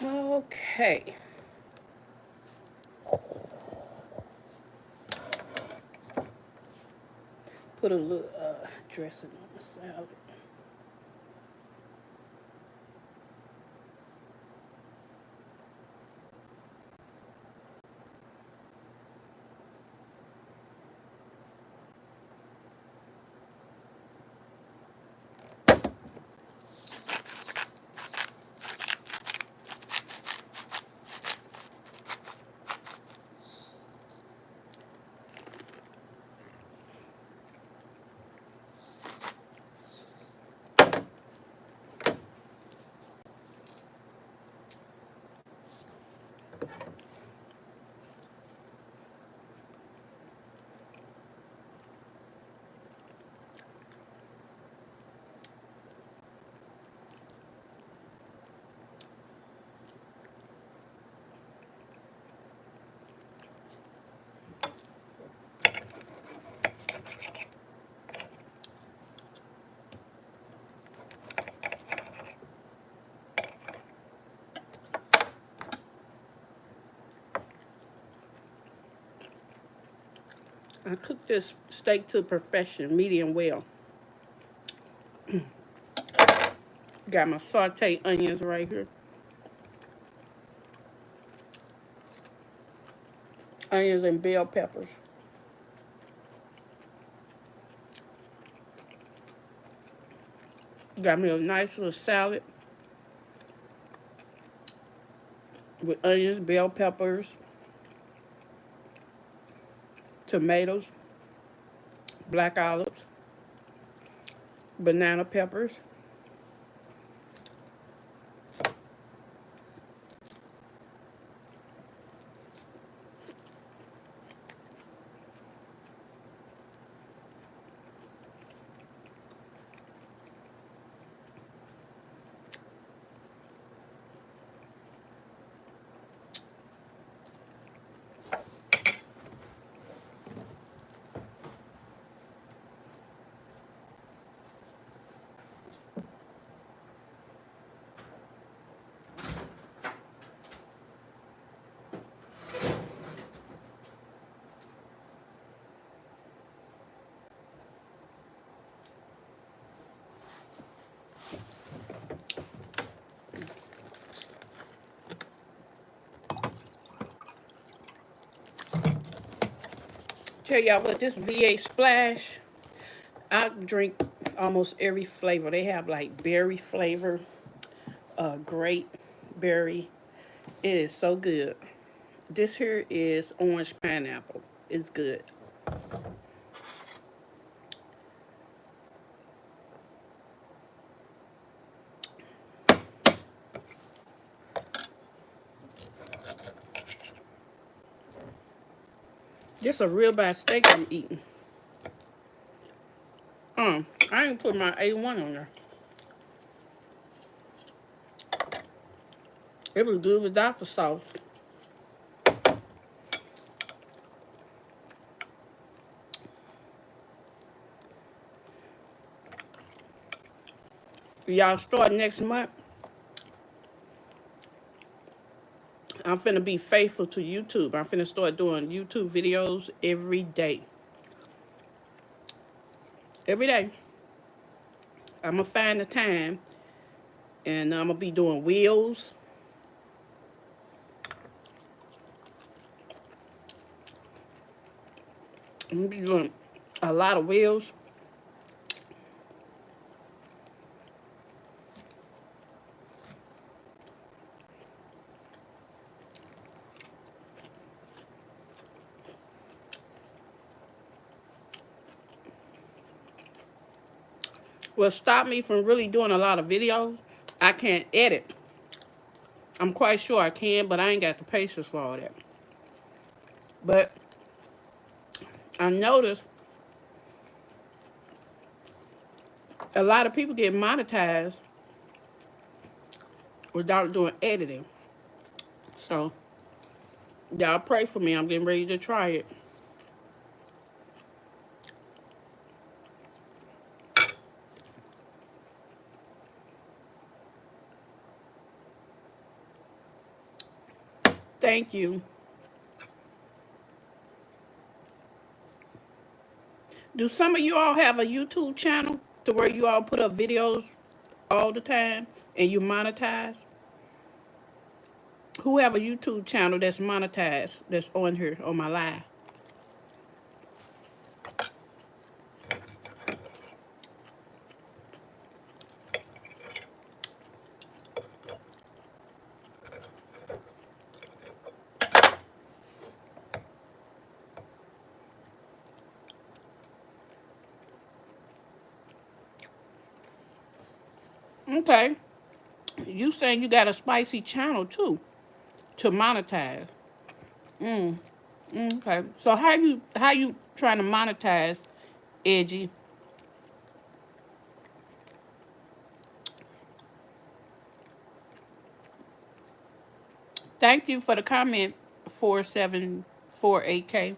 Okay. Put a little dressing on the salad. I cooked this steak to perfection, medium well. Got my sauteed onions right here. Onions and bell peppers. Got me a nice little salad with onions, bell peppers, tomatoes, black olives, banana peppers. Tell y'all what, this V8 Splash, I drink almost every flavor. They have like berry flavor, grape berry. It is so good. This here is orange pineapple. It's good. This a real bad steak I'm eating. I ain't put my A1 on there. It was good without the sauce. Y'all start next month. I'm finna be faithful to YouTube. I'm finna start doing YouTube videos every day. Every day. I'm gonna find the time and I'm gonna be doing wheels. I'm gonna be doing a lot of wheels. What stopped me from really doing a lot of videos, I can't edit. I'm quite sure I can, but I ain't got the patience for all that. But I noticed a lot of people get monetized without doing editing. So, y'all pray for me. I'm getting ready to try it. Thank you. Do some of you all have a YouTube channel to where you all put up videos all the time and you monetize? Who have a YouTube channel that's monetized that's on here on my live? Okay. You saying you got a spicy channel too to monetize. Okay. So how you trying to monetize, Edgy? Thank you for the comment, 4748K.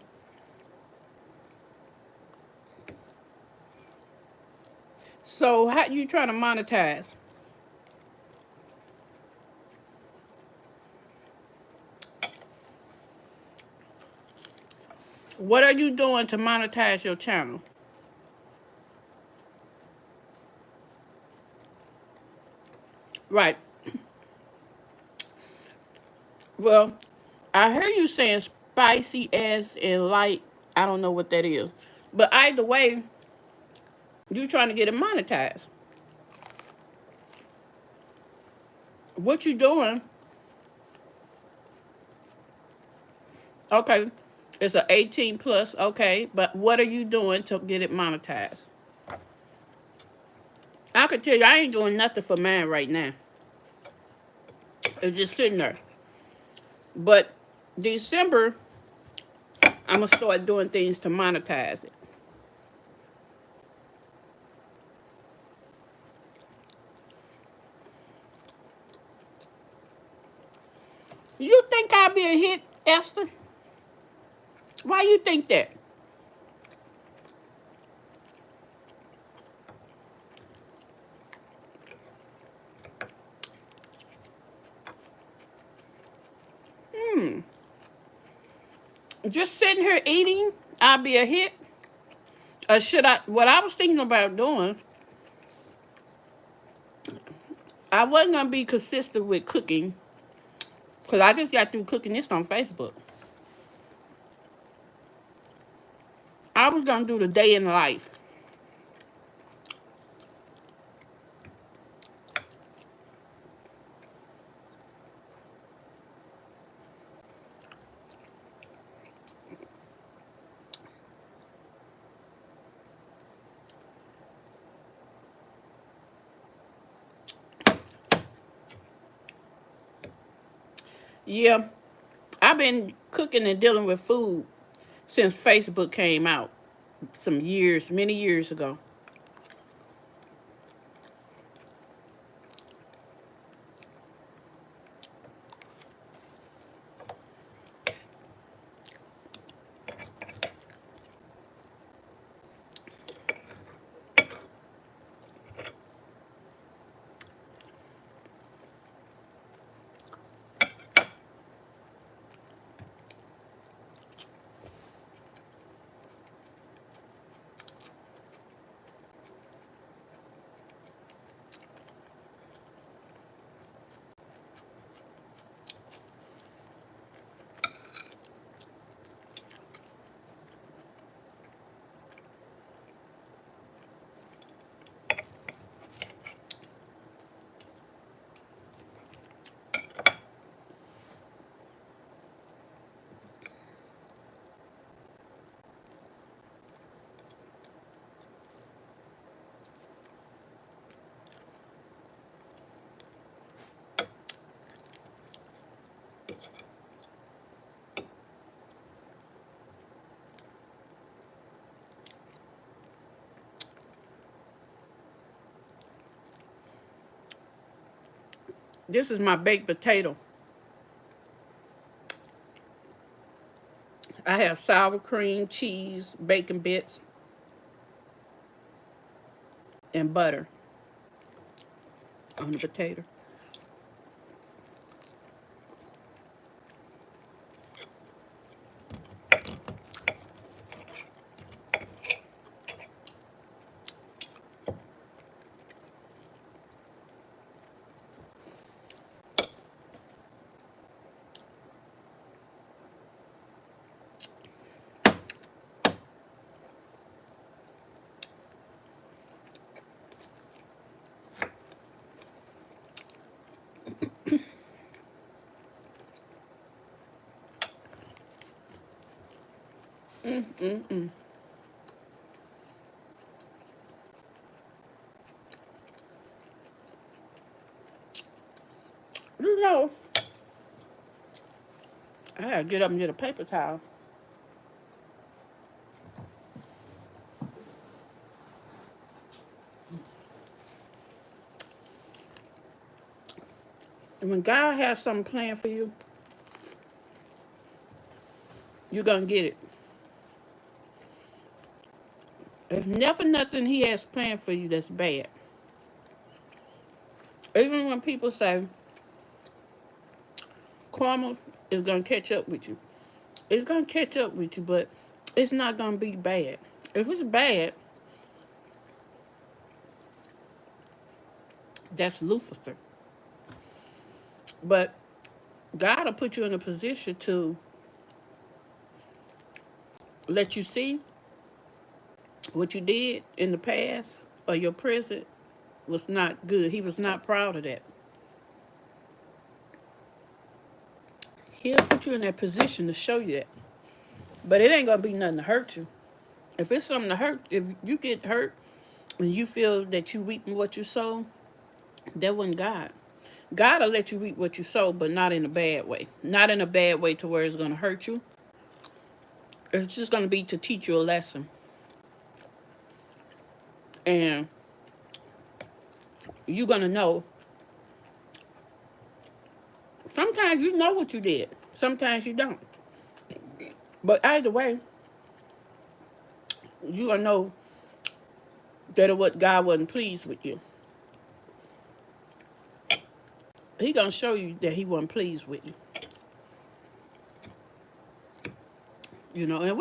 So how you trying to monetize? What are you doing to monetize your channel? Right. Well, I heard you saying spicy as and light. I don't know what that is. But either way, you trying to get it monetized. What you doing? Okay. It's a 18 plus, okay. But what are you doing to get it monetized? I could tell you I ain't doing nothing for mine right now. It's just sitting there. But December, I'm gonna start doing things to monetize it. You think I'll be a hit, Esther? Why you think that? Just sitting here eating, I'll be a hit? Or should I? What I was thinking about doing, I wasn't gonna be consistent with cooking because I just got through cooking this on Facebook. I was gonna do the day in life. Yeah, I've been cooking and dealing with food since Facebook came out some years, many years ago. This is my baked potato. I have sour cream, cheese, bacon bits, and butter on the potato. You know, I gotta get up and get a paper towel. And when God has something planned for you, you're gonna get it. There's never nothing He has planned for you that's bad. Even when people say karma is gonna catch up with you, it's gonna catch up with you, but it's not gonna be bad. If it's bad, that's Lucifer. But God will put you in a position to let you see what you did in the past or your present was not good. He was not proud of that. He'll put you in that position to show you that. But it ain't gonna be nothing to hurt you. If it's something to hurt, if you get hurt and you feel that you reaping what you sow, that wasn't God. God will let you reap what you sow, but not in a bad way. Not in a bad way to where it's gonna hurt you. It's just gonna be to teach you a lesson. And you're gonna know. Sometimes you know what you did. Sometimes you don't. But either way, you gonna know that what God wasn't pleased with you. He gonna show you that He wasn't pleased with you. You know, and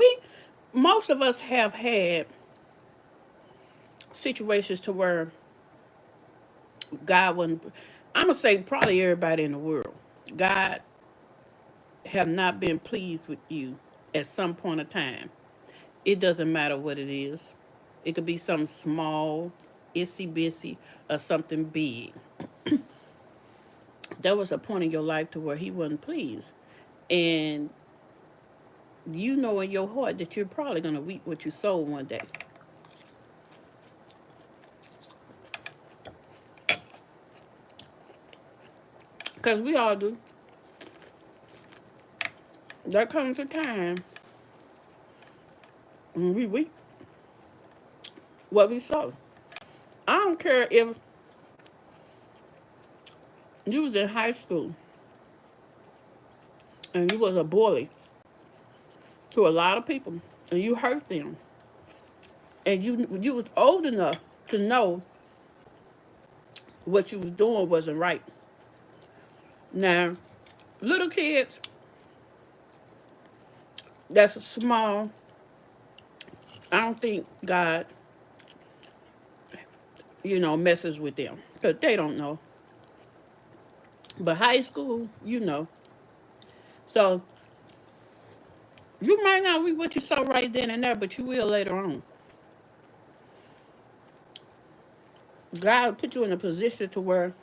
most of us have had situations to where God wasn't. I'm gonna say probably everybody in the world. God have not been pleased with you at some point of time. It doesn't matter what it is. It could be something small, itsy bitsy, or something big. There was a point in your life to where He wasn't pleased, and you know in your heart that you're probably gonna reap what you sow one day. Because we all do. There comes a time when we reap what we sow. I don't care if you was in high school and you was a bully to a lot of people and you hurt them and you was old enough to know what you was doing wasn't right. Now, little kids that's small, I don't think God, messes with them because they don't know. But high school, you know. So you might not read what you saw right then and there, but you will later on. God will put you in a position to where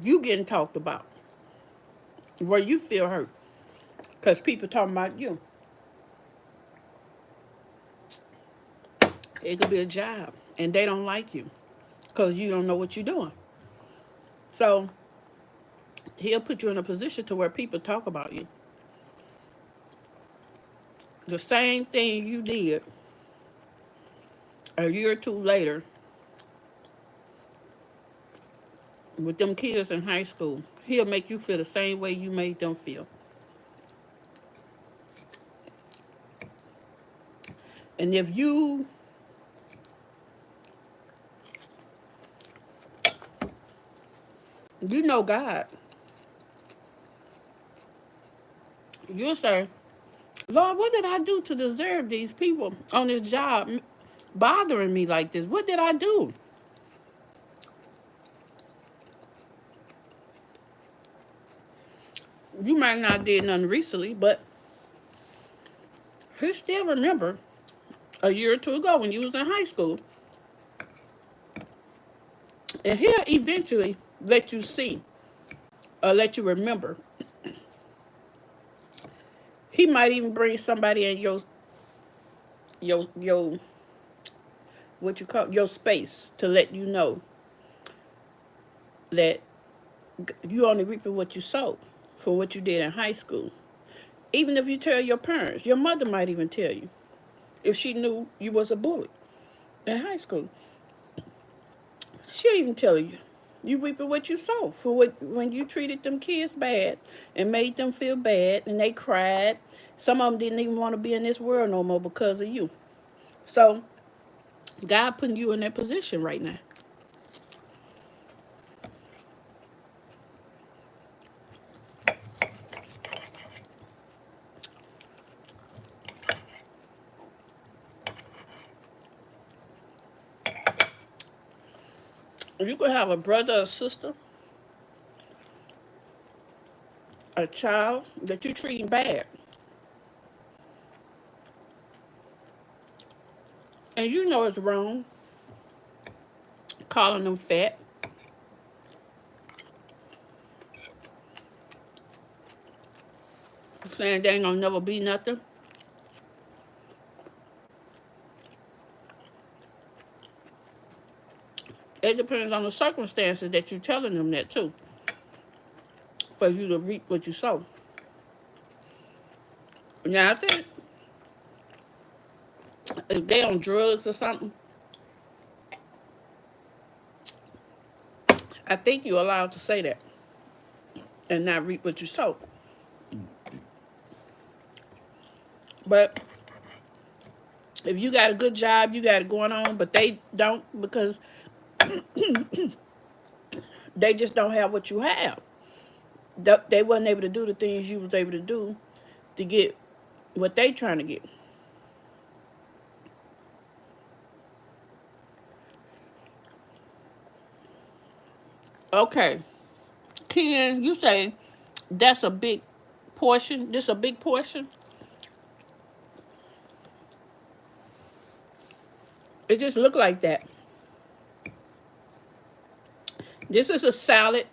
you getting talked about, where you feel hurt because people talking about you. It could be a job and they don't like you because you don't know what you're doing. So He'll put you in a position to where people talk about you. The same thing you did a year or two later with them kids in high school, He'll make you feel the same way you made them feel. And if you know God, you'll say, Lord, what did I do to deserve these people on this job bothering me like this? What did I do? You might not have did nothing recently, but He still remember a year or two ago when you was in high school. And He'll eventually let you see or let you remember He might even bring somebody in your what you call your space to let you know that you only reaping what you sowed for what you did in high school. Even if you tell your parents, your mother might even tell you if she knew you was a bully in high school. She'll even tell you. You reaping what you sow for what when you treated them kids bad and made them feel bad and they cried. Some of them didn't even want to be in this world no more because of you. So God putting you in that position right now. You could have a brother or sister, a child that you're treating bad. And you know it's wrong, calling them fat, saying they ain't gonna never be nothing. It depends on the circumstances that you're telling them that too, for you to reap what you sow. Now I think if they on drugs or something, I think you're allowed to say that and not reap what you sow. But if you got a good job, you got it going on, but they don't because they just don't have what you have. They wasn't able to do the things you was able to do to get what they trying to get. Okay, Ken, you say that's a big portion. This a big portion. It just look like that. This is a salad.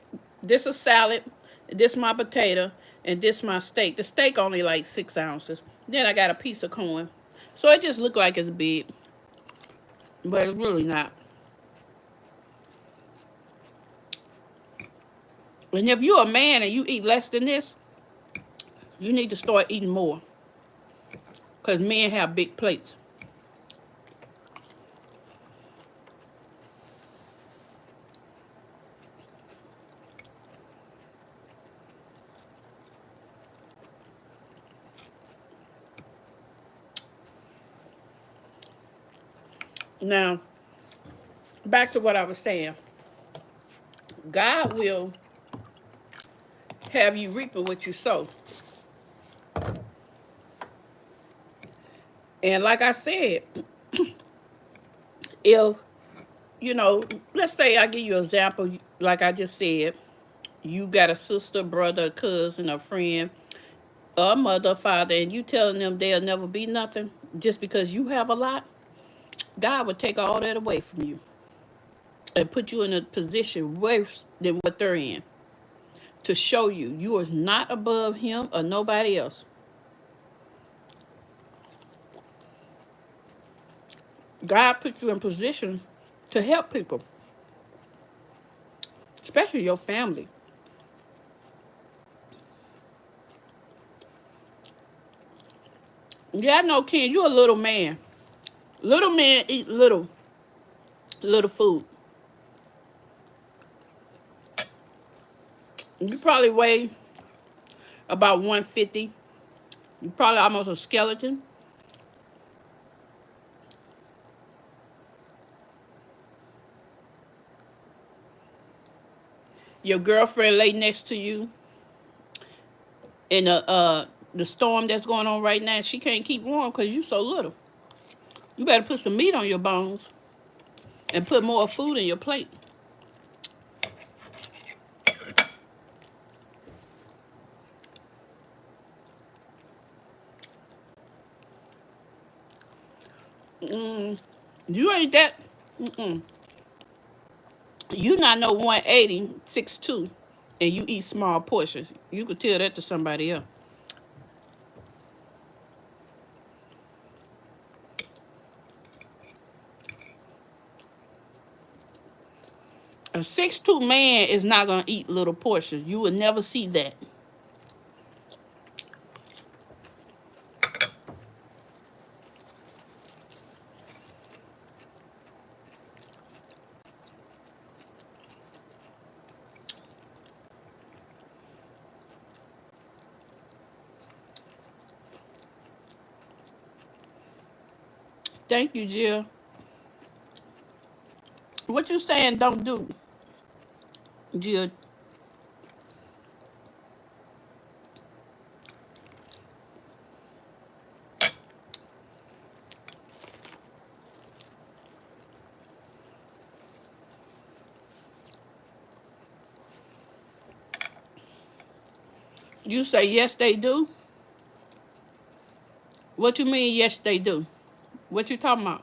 This a salad. This my potato, and this my steak. The steak only like 6 ounces. Then I got a piece of corn. So it just look like it's big, but it's really not. And if you're a man and you eat less than this, you need to start eating more. Because men have big plates. Now, back to what I was saying. God will have you reaping what you sow. And like I said, if, let's say I give you an example, like I just said, you got a sister, brother, a cousin, a friend, a mother, father, and you telling them they'll never be nothing just because you have a lot, God would take all that away from you and put you in a position worse than what they're in to show you you are not above him or nobody else. God put you in positions to help people, especially your family. Yeah, I know, Ken, you a little man. Little men eat little food. You probably weigh about 150. You probably almost a skeleton. Your girlfriend lay next to you in the storm that's going on right now. She can't keep warm because you so little. You better put some meat on your bones and put more food in your plate. You ain't that. Mm-mm. You not no 180, 6'2", and you eat small portions. You could tell that to somebody else. A 6'2" man is not gonna eat little portions. You would never see that. Thank you, Jill. What you saying don't do, Jill? You say yes they do? What you mean yes they do? What you talking about?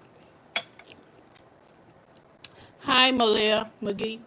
Hi, Malia McGee.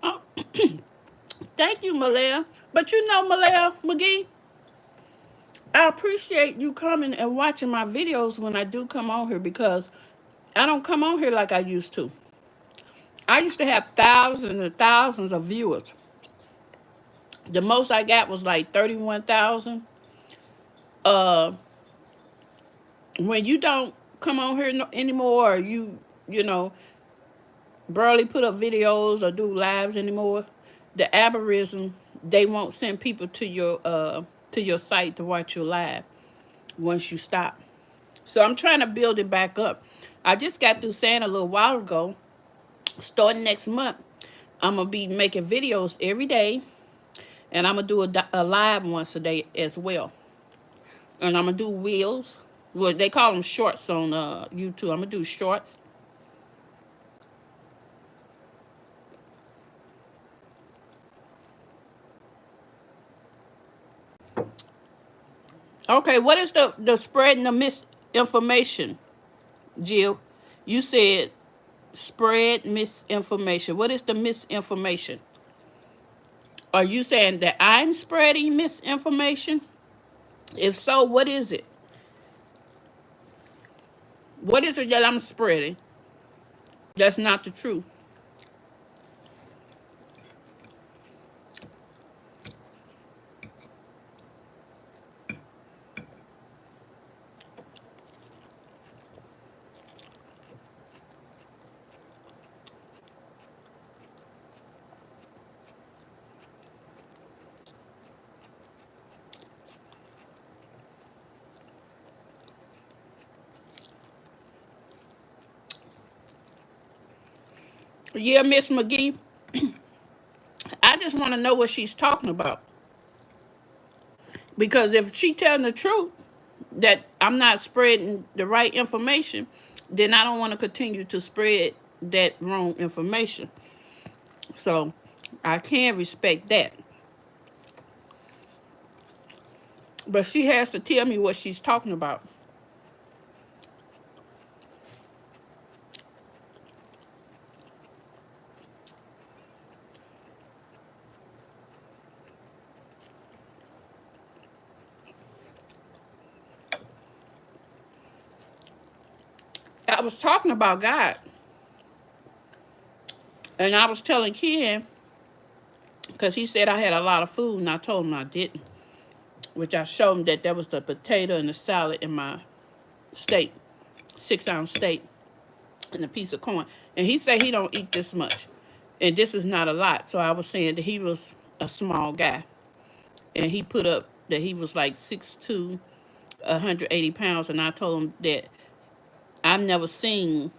Oh, thank you, Malia. But you know, Malia McGee, I appreciate you coming and watching my videos when I do come on here, because I don't come on here like I used to. I used to have thousands and thousands of viewers. The most I got was like 31,000. Uh, when you don't come on here anymore, or you know barely put up videos or do lives anymore, the algorithm, they won't send people to your site to watch your live once you stop. So I'm trying to build it back up. I just got through saying a little while ago, starting next month, I'm gonna be making videos every day, and I'm gonna do a live once a day as well. And I'm gonna do wheels. Well, they call them shorts on YouTube. I'm gonna do shorts. Okay, what is the spreading the misinformation, Jill? You said spread misinformation. What is the misinformation? Are you saying that I'm spreading misinformation? If so, what is it? What is it that I'm spreading? That's not the truth. Yeah, Miss McGee, I just want to know what she's talking about. Because if she telling the truth that I'm not spreading the right information, then I don't want to continue to spread that wrong information. So I can respect that. But she has to tell me what she's talking about. I was talking about God. And I was telling Ken, because he said I had a lot of food, and I told him I didn't. Which I showed him that there was the potato and the salad in my steak, 6-ounce steak, and a piece of corn. And he said he don't eat this much. And this is not a lot. So I was saying that he was a small guy. And he put up that he was like 6'2", 180 pounds. And I told him that I've never seen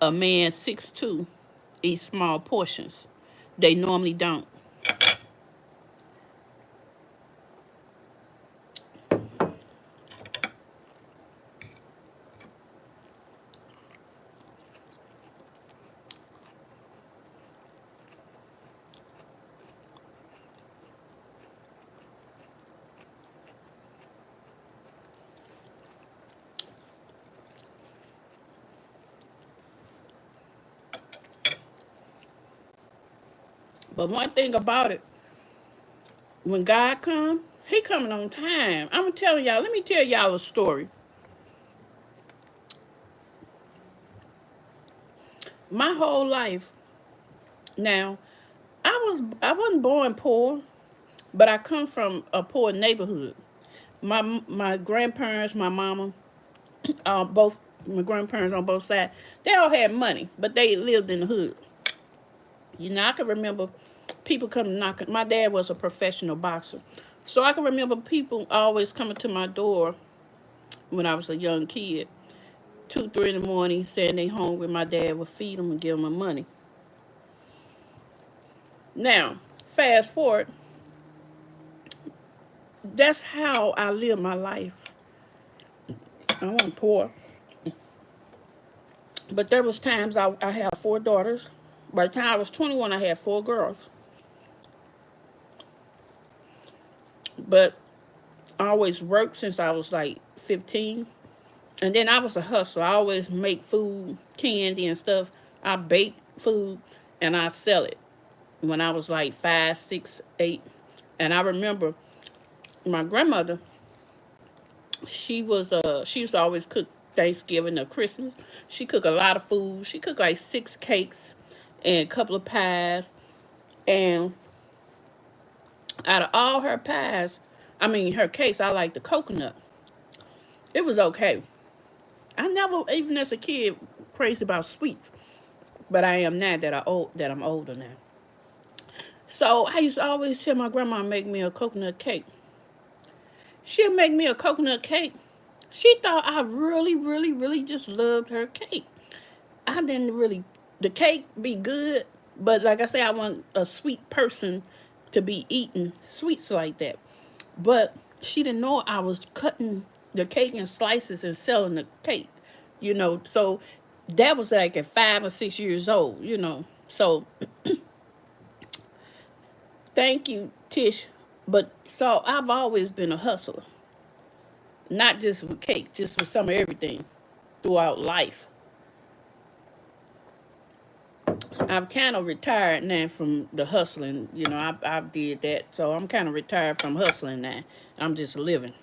a man 6'2" eat small portions. They normally don't. But one thing about it, when God come, he coming on time. I'm telling y'all, let me tell y'all a story. My whole life, now, I wasn't born poor, but I come from a poor neighborhood. My grandparents, my mama, both my grandparents on both sides, they all had money, but they lived in the hood. You know, I can remember people coming knocking. My dad was a professional boxer, so I can remember people always coming to my door when I was a young kid, 2, 3 in the morning, saying they hungry. My dad would feed them and give them money. Now, fast forward, that's how I lived my life. I wasn't poor, but there was times I had 4 daughters. By the time I was 21, I had 4 girls. But I always worked since I was like 15. And then I was a hustler. I always make food, candy and stuff. I bake food and I sell it when I was like 5, 6, 8. And I remember my grandmother, she used to always cook Thanksgiving or Christmas. She cooked a lot of food. She cooked like 6 cakes and a couple of pies. And out of all her pies, I mean her cakes, I like the coconut. It was okay. I never, even as a kid, crazy about sweets, but I am now that I'm older now. So I used to always tell my grandma to make me a coconut cake. She'll make me a coconut cake. She thought I really, really, really just loved her cake. I didn't really, the cake be good, but like I say, I want a sweet person to be eating sweets like that. But she didn't know I was cutting the cake in slices and selling the cake, So that was like at 5 or 6 years old, So thank you, Tish. But so I've always been a hustler, not just with cake, just with some of everything throughout life. I've kind of retired now from the hustling. I did that. So I'm kind of retired from hustling now. I'm just living.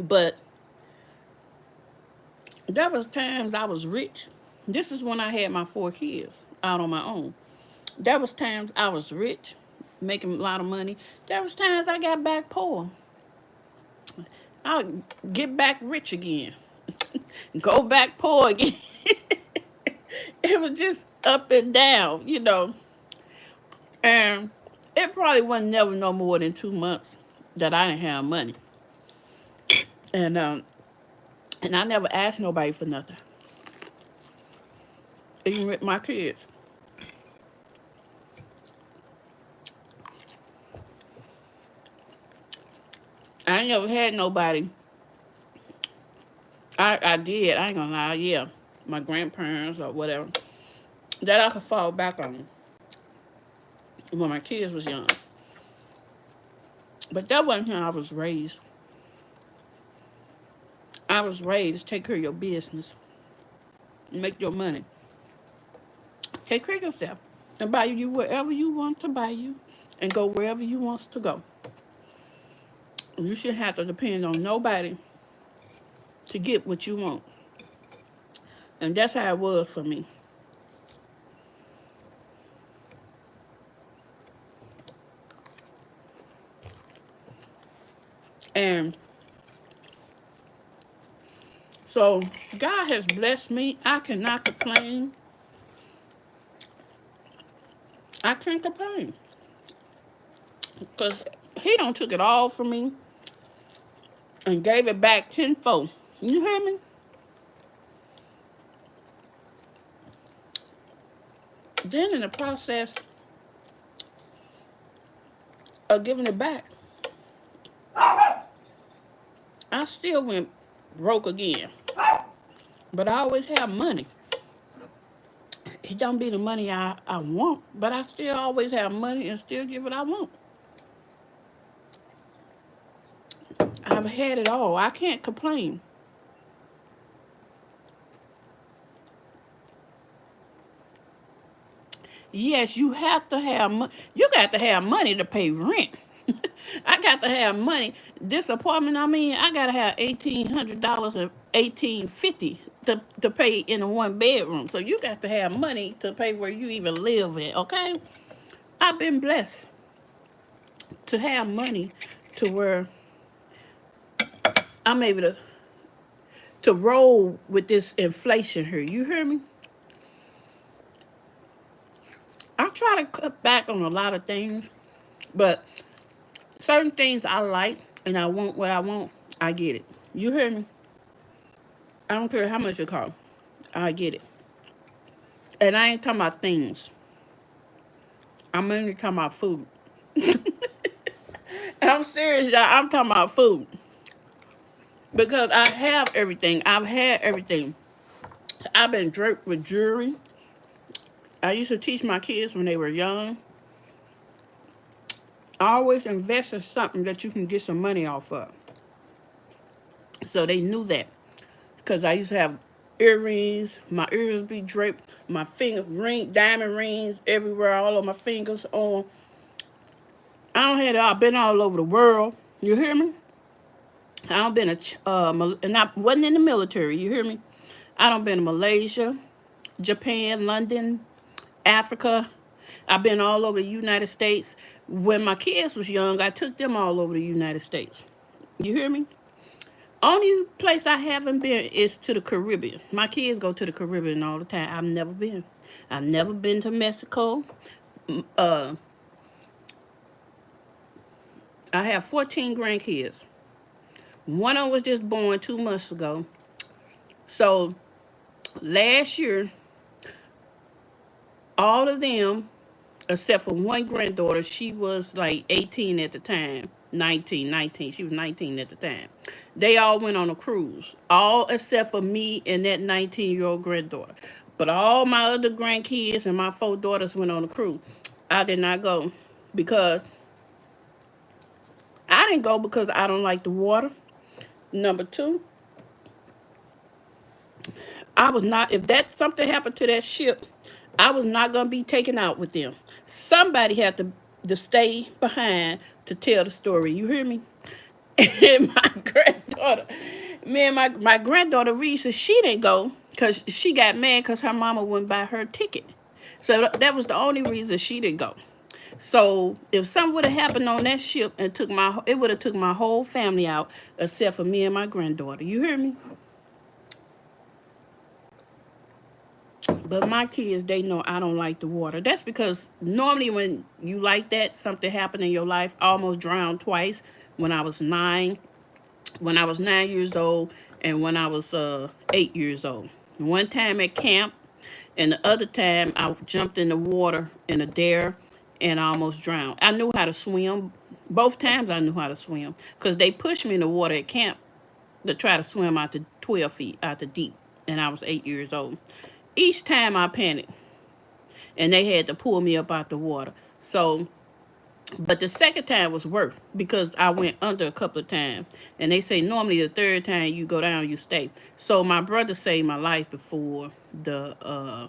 But there was times I was rich. This is when I had my 4 kids out on my own. There was times I was rich, making a lot of money. There was times I got back poor. I'll get back rich again. Go back poor again. It was just up and down. And it probably wasn't never no more than 2 months that I didn't have money. And I never asked nobody for nothing. Even with my kids. I ain't never had nobody. I did, I ain't gonna lie, yeah. My grandparents or whatever. That I could fall back on when my kids was young. But that wasn't how I was raised. I was raised, take care of your business. Make your money. Take care of yourself. And buy you wherever you want to buy you. And go wherever you want to go. You shouldn't have to depend on nobody to get what you want. And that's how it was for me. And so God has blessed me. I cannot complain. I can't complain. Because he don't took it all from me and gave it back tenfold. You hear me? Then in the process of giving it back, I still went broke again. But I always have money. It don't be the money I want, but I still always have money and still get what I want. I've had it all. I can't complain. Yes, you have to have money. You got to have money to pay rent. I got to have money. This apartment I'm in, I gotta have $1,800 and $1,850 to pay in a 1 bedroom. So you got to have money to pay where you even live at. Okay, I've been blessed to have money to where I'm able to roll with this inflation here. You hear me? I try to cut back on a lot of things, but certain things I like and I want what I want, I get it. You hear me? I don't care how much it costs. I get it. And I ain't talking about things. I'm only talking about food. I'm serious, y'all. I'm talking about food. Because I have everything. I've had everything. I've been draped with jewelry. I used to teach my kids when they were young. I always invest in something that you can get some money off of. So they knew that. Because I used to have earrings. My ears be draped. My finger ring, diamond rings everywhere, all on my fingers. On. I don't have it. I've been all over the world. You hear me? I don't been and I wasn't in the military. You hear me? I don't been to Malaysia, Japan, London, Africa. I've been all over the United States. When my kids was young, I took them all over the United States. You hear me? Only place I haven't been is to the Caribbean. My kids go to the Caribbean all the time. I've never been. I've never been to Mexico. Uh, I have 14 grandkids. One of them was just born 2 months ago. So last year, all of them, except for one granddaughter, she was like 18 at the time. 19. She was 19 at the time. They all went on a cruise. All except for me and that 19-year-old granddaughter. But all my other grandkids and my 4 daughters went on a cruise. I did not go because I didn't go because I don't like the water. Number two, I was not, if that something happened to that ship, I was not gonna be taken out with them. Somebody had to stay behind to tell the story. You hear me? And my granddaughter, me and my granddaughter Reese, she didn't go because she got mad because her mama wouldn't buy her ticket. So that was the only reason she didn't go. So if something would have happened on that ship and it would have took my whole family out except for me and my granddaughter. You hear me? But my kids, they know I don't like the water. That's because normally when you like that, something happened in your life. I almost drowned twice when I was 9. When I was 9 years old and when I was 8 years old. One time at camp, and the other time I jumped in the water in a dare and I almost drowned. I knew how to swim. Both times I knew how to swim because they pushed me in the water at camp to try to swim out to 12 feet out the deep, and I was 8 years old. Each time I panicked, and they had to pull me up out the water. So, but the second time was worse because I went under a couple of times. And they say normally the third time you go down, you stay. So my brother saved my life before the,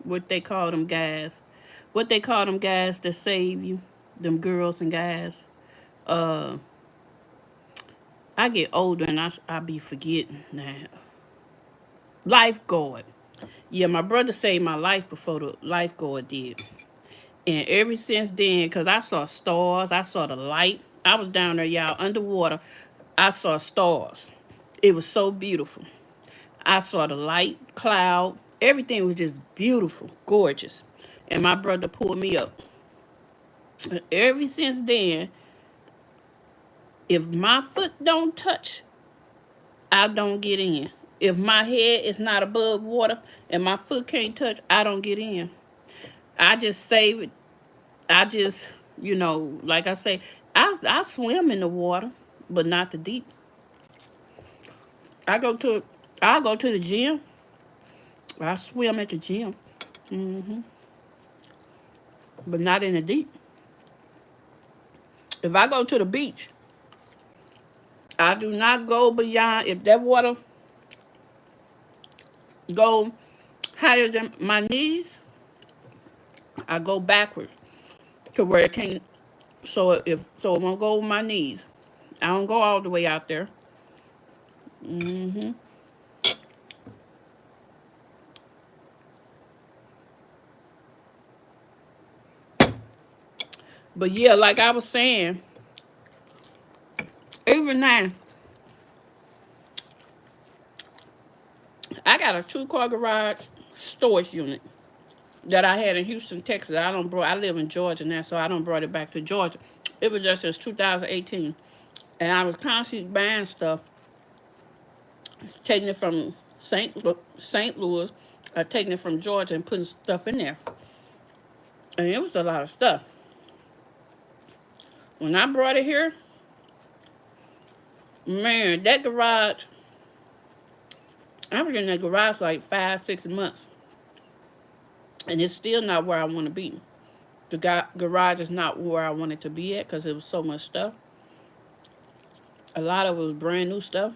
what they call them guys? What they call them guys that save you? Them girls and guys. Uh, I get older and I be forgetting now. Lifeguard. Yeah, my brother saved my life before the lifeguard did. And ever since then, because I saw stars, I saw the light. I was down there, y'all, underwater. I saw stars. It was so beautiful. I saw the light, cloud. Everything was just beautiful, gorgeous. And my brother pulled me up. And ever since then, if my foot don't touch, I don't get in. If my head is not above water and my foot can't touch, I don't get in. I just save it. I just, like I say, I swim in the water, but not the deep. I go to I go to the gym. I swim at the gym, but not in the deep. If I go to the beach, I do not go beyond. If that water go higher than my knees, I go backwards to where it can't, so it won't go over my knees. I don't go all the way out there. But yeah, like I was saying, even now, I got a 2-car garage storage unit that I had in Houston, Texas. I live in Georgia now, so I don't brought it back to Georgia. It was just since 2018. And I was constantly buying stuff, taking it from St. Louis, taking it from Georgia and putting stuff in there. And it was a lot of stuff. When I brought it here, man, that garage, I was in that garage like 5, 6 months. And it's still not where I want to be. The garage is not where I wanted to be at because it was so much stuff. A lot of it was brand new stuff.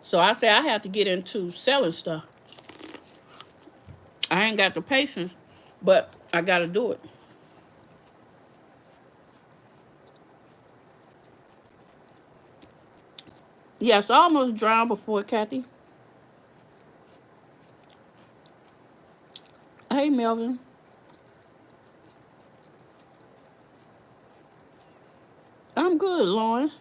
So I say I have to get into selling stuff. I ain't got the patience, but I got to do it. Yes, I almost drowned before, Kathy. Hey, Melvin. I'm good, Lawrence.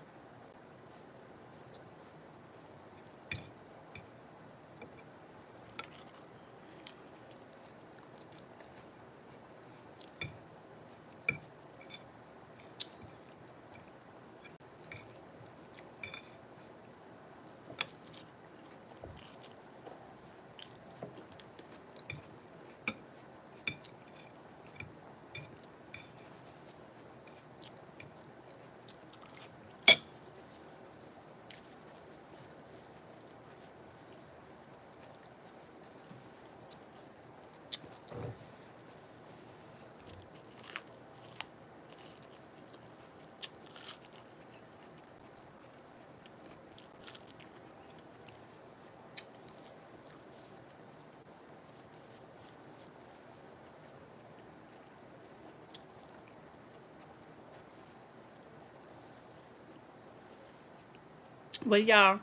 But y'all,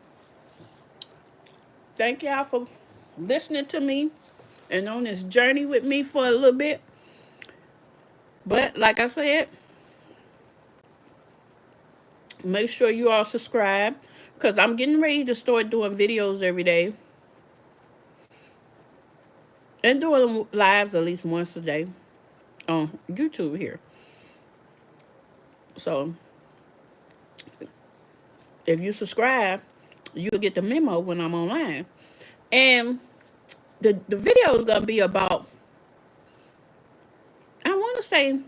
thank y'all for listening to me and on this journey with me for a little bit. But like I said, make sure you all subscribe because I'm getting ready to start doing videos every day and doing lives at least once a day on YouTube here. So if you subscribe, you'll get the memo when I'm online. And the video is going to be about, I want to say,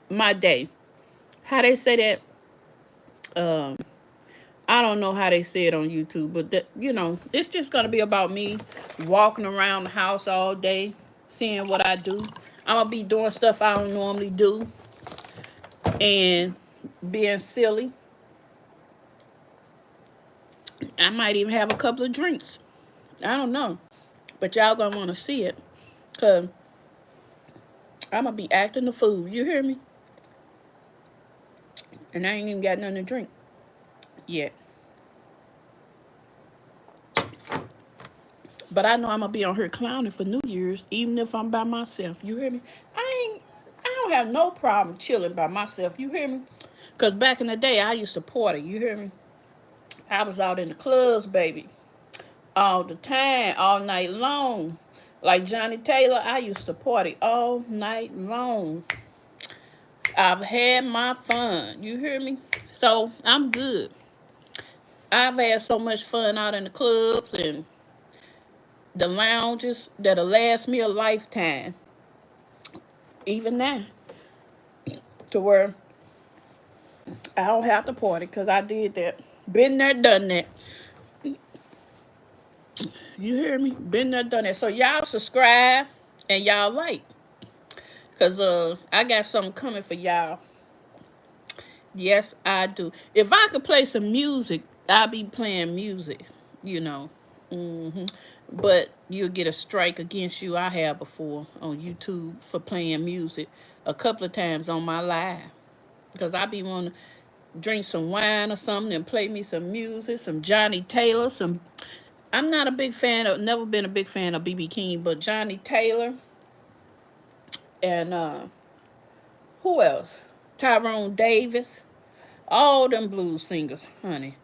my day. How they say that, I don't know how they say it on YouTube, but it's just going to be about me walking around the house all day, seeing what I do. I'm going to be doing stuff I don't normally do and being silly. I might even have a couple of drinks. I don't know. But y'all going to want to see it because I'm going to be acting the fool. You hear me? And I ain't even got nothing to drink yet. But I know I'm going to be on here clowning for New Year's, even if I'm by myself. You hear me? I don't have no problem chilling by myself. You hear me? Because back in the day, I used to party. You hear me? I was out in the clubs, baby. All the time, all night long. Like Johnny Taylor, I used to party all night long. I've had my fun. You hear me? So, I'm good. I've had so much fun out in the clubs and the lounges that'll last me a lifetime. Even now. To where I don't have to party because I did that. Been there, done that. You hear me? Been there, done that. So y'all subscribe and y'all like. Because I got something coming for y'all. Yes, I do. If I could play some music, I'd be playing music, you know. but you'll get a strike against you. I have before on YouTube for playing music a couple of times on my live. Because I be wanting to drink some wine or something and play me some music, some Johnny Taylor, some... I'm not a big fan of, never been a big fan of B.B. King, but Johnny Taylor and who else? Tyrone Davis. All them blues singers, honey.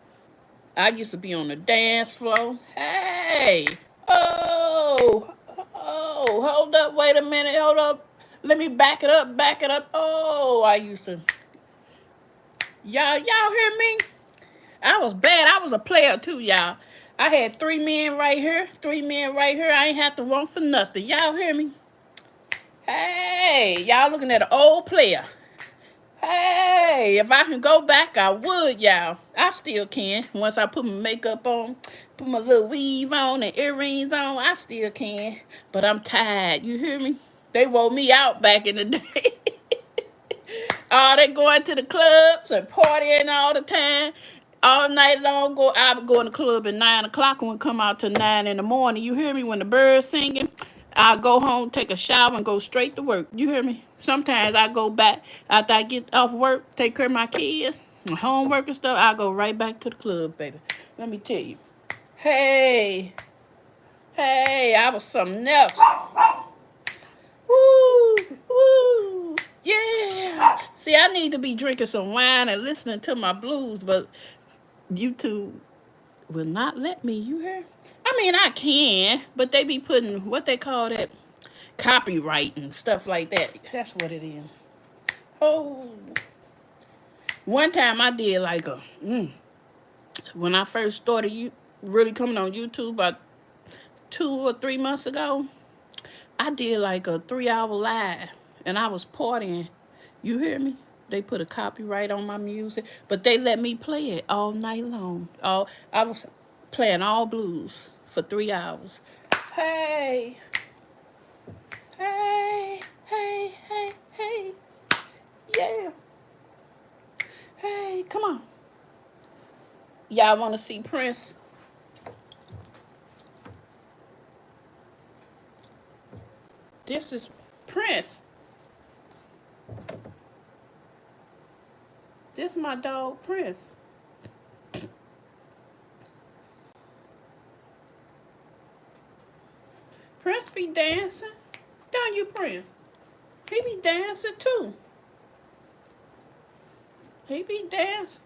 I used to be on the dance floor. Hey! Oh! Oh! Hold up, wait a minute, hold up. Let me back it up, back it up. Oh, I used to... Y'all hear me? I was bad. I was a player too, y'all. I had 3 men right here, 3 men right here. I ain't have to run for nothing. Y'all hear me? Hey, y'all looking at an old player. Hey, if I can go back, I would, y'all. I still can. Once I put my makeup on, put my little weave on and earrings on, I still can. But I'm tired. You hear me? They wore me out back in the day. Oh, they going to the clubs and partying all the time. All night long. I would go in the club at 9 o'clock and would come out till 9 in the morning. You hear me? When the birds singing, I'll go home, take a shower, and go straight to work. You hear me? Sometimes I go back after I get off work, take care of my kids, homework and stuff. I go right back to the club, baby. Let me tell you. Hey, I was something else. Woo, woo, yeah. See, I need to be drinking some wine and listening to my blues, but YouTube will not let me. You hear? I mean, I can, but they be putting what they call that copyright and stuff like that. That's what it is. Oh, one time I did like a when I first started really coming on YouTube about 2 or 3 months ago. I did like a 3-hour live, and I was partying. You hear me? They put a copyright on my music, but they let me play it all night long. I was playing all blues for 3 hours. Hey, hey, hey, hey, hey, yeah. Hey, come on. Y'all want to see Prince? This is Prince. This is my dog, Prince. Prince be dancing. Don't you, Prince? He be dancing too. He be dancing.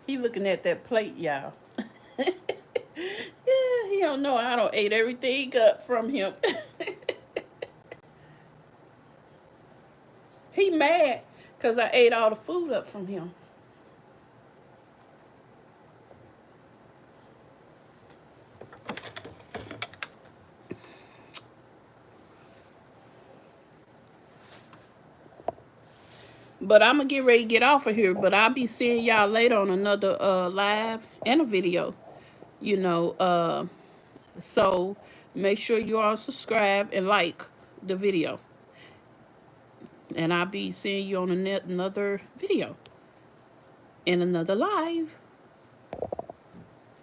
He looking at that plate, y'all. Yeah, he don't know I don't ate everything up from him. He mad because I ate all the food up from him. But I'm going to get ready to get off of here. But I'll be seeing y'all later on another live and a video. You know, so make sure you all subscribe and like the video. And I'll be seeing you on another video in another live.